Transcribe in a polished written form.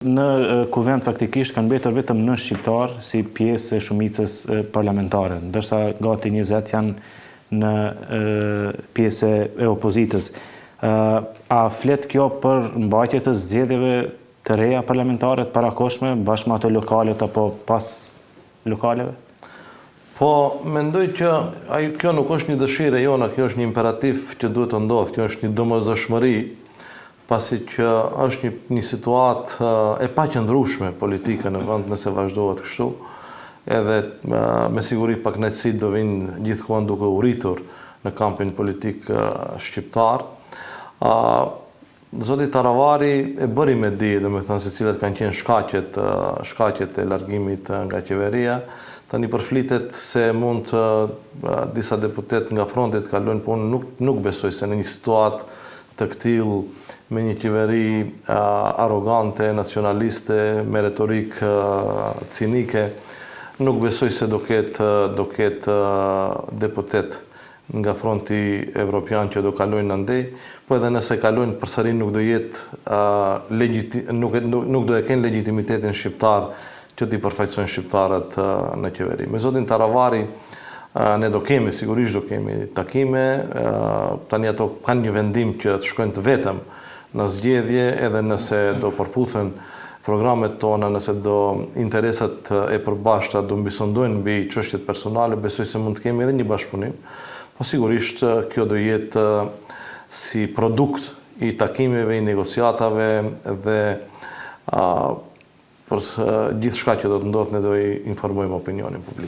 Në kuvend faktikisht kanë mbetur vetëm 9 shqiptar si pjesë e shumicës parlamentare, ndërsa gati 20 janë në pjesë e opozitës. A flet kjo për mbajtje të zgjedhjeve të reja parlamentare të parakoshme bashkë me ato lokalet apo pas lokaleve? Po, mendoj që kjo nuk është një dëshirë jona, kjo është një imperativ që duhet të ndodhë, kjo është një domosdoshmëri, pasi që është një situatë e paqëndrueshme politike në vend nëse vazhdohet kështu, edhe me siguri pakënaqësi do vinë gjithmonë duke u rritur në kampin politik shqiptar. Zoti Taravari e bëri me di, domethënë se cilat kanë qenë shkaqet e largimit nga qeveria. Tani përflitet se mund disa deputet nga fronti të kalojnë, por nuk besoj se në një situatë të këtillë me një qeveri arrogante, nacionaliste, me retorik cinike, nuk besoj se do ketë deputet nga fronti evropian që do kalojnë ndej, po edhe nëse kalojnë përsëri nuk do e kenë legitimitetin shqiptar që t'i përfaqësojnë shqiptarët në qeveri. Me zotin Taravari ne sigurisht do kemi takime, tani ato kanë një vendim që të shkojnë të vetëm në zgjedhje, edhe nëse do përputhen programet tona, nëse do interesat e përbashkëta do mbisondojnë mbi çështjet personale, besoj se mund të kemi edhe një bashkëpunim. Po sigurisht kjo do jetë si produkt i takimeve, i negociatave dhe për gjithçka që do të ndodhë ne do i informojmë opinionin publik.